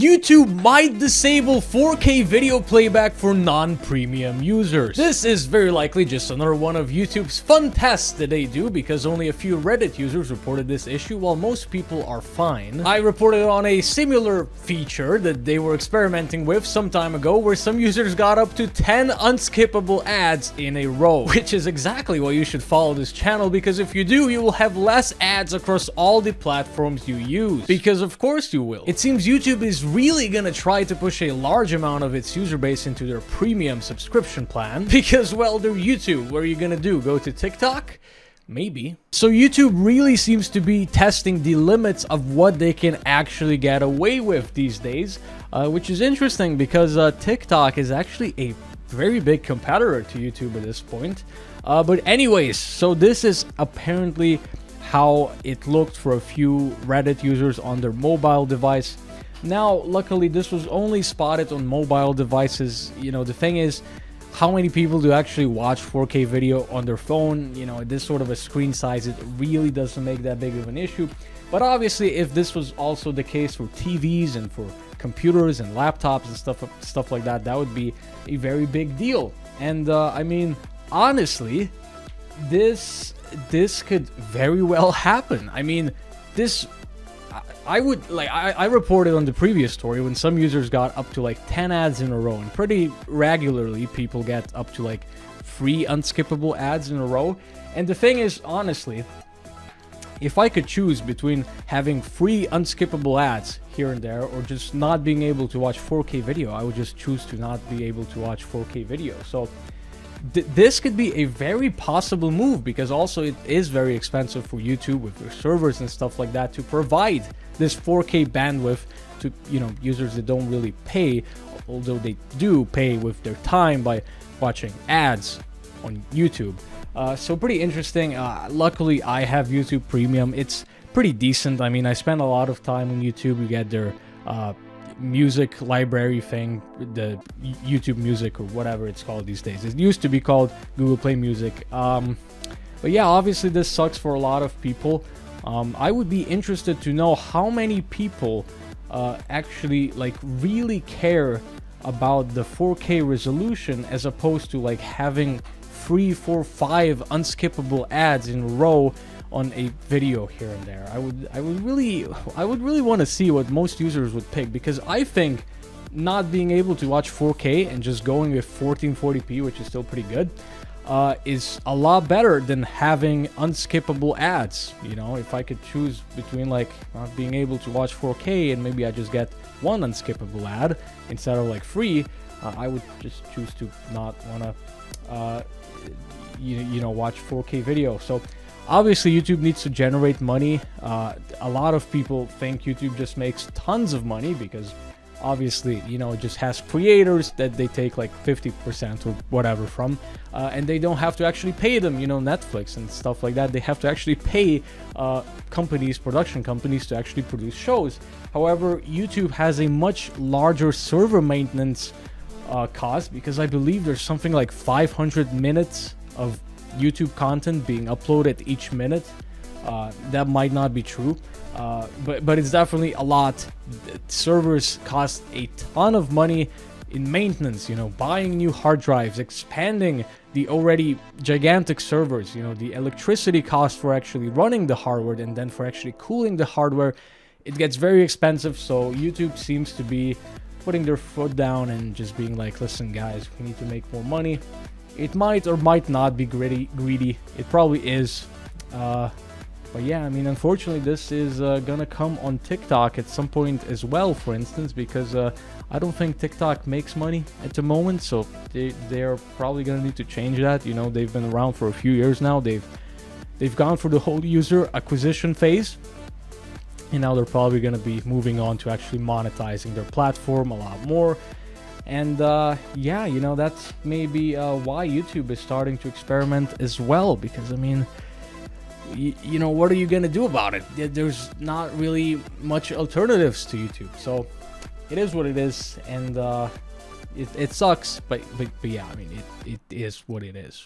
YouTube might disable 4K video playback for non-premium users. This is very likely just another one of YouTube's fun tests that they do, because only a few Reddit users reported this issue while most people are fine. I reported on a similar feature that they were experimenting with some time ago, where some users got up to 10 unskippable ads in a row, which is exactly why you should follow this channel, because if you do, you will have less ads across all the platforms you use. Because of course you will. It seems YouTube is really gonna try to push a large amount of its user base into their premium subscription plan, because, well, they're YouTube. What are you gonna do? Go to TikTok? Maybe. So YouTube really seems to be testing the limits of what they can actually get away with these days, which is interesting because TikTok is actually a very big competitor to YouTube at this point. But anyways, so this is apparently how it looked for a few Reddit users on their mobile device. Now, luckily, this was only spotted on mobile devices. You know, the thing is, how many people do actually watch 4K video on their phone? You know, this sort of a screen size, it really doesn't make that big of an issue. But obviously, if this was also the case for TVs and for computers and laptops and stuff like that, that would be a very big deal. And I mean, honestly, this could very well happen. I mean, this, I reported on the previous story when some users got up to like 10 ads in a row, and pretty regularly people get up to like 3 unskippable ads in a row. And the thing is, honestly, if I could choose between having 3 unskippable ads here and there or just not being able to watch 4K video, I would just choose to not be able to watch 4K video. So this could be a very possible move, because also it is very expensive for YouTube with their servers and stuff like that to provide this 4K bandwidth to, you know, users that don't really pay, although they do pay with their time by watching ads on YouTube. So pretty interesting. Luckily, I have YouTube Premium. It's pretty decent. I mean, I spend a lot of time on YouTube. You get their music library thing, the YouTube Music or whatever it's called these days. It used to be called Google Play Music. But yeah, obviously this sucks for a lot of people. I would be interested to know how many people actually like really care about the 4K resolution, as opposed to like having 3, 4, 5 unskippable ads in a row on a video here and there. I would really want to see what most users would pick, because I think not being able to watch 4K and just going with 1440p, which is still pretty good, is a lot better than having unskippable ads. You know, if I could choose between like not being able to watch 4K and maybe I just get 1 unskippable ad instead of like 3, I would just choose to not want to you know, watch 4K video. So obviously YouTube needs to generate money. A lot of people think YouTube just makes tons of money because obviously, you know, it just has creators that they take like 50% or whatever from, and they don't have to actually pay them, you know, Netflix and stuff like that. They have to actually pay production companies to actually produce shows. However, YouTube has a much larger server maintenance cost, because I believe there's something like 500 minutes of YouTube content being uploaded each minute. That might not be true, but it's definitely a lot. Servers cost a ton of money in maintenance, you know, buying new hard drives, expanding the already gigantic servers, you know, the electricity cost for actually running the hardware, and then for actually cooling the hardware. It gets very expensive. So YouTube seems to be putting their foot down and just being like, listen guys, we need to make more money. It might or might not be greedy. It probably is. But yeah, I mean, unfortunately, this is gonna come on TikTok at some point as well, for instance, because I don't think TikTok makes money at the moment, so they're probably gonna need to change that. You know, they've been around for a few years now. They've gone through the whole user acquisition phase, and now they're probably gonna be moving on to actually monetizing their platform a lot more. And yeah, you know, that's maybe why YouTube is starting to experiment as well, because I mean, you know, what are you gonna do about it? There's not really much alternatives to YouTube, so it is what it is. And it sucks, but yeah, I mean, it is what it is.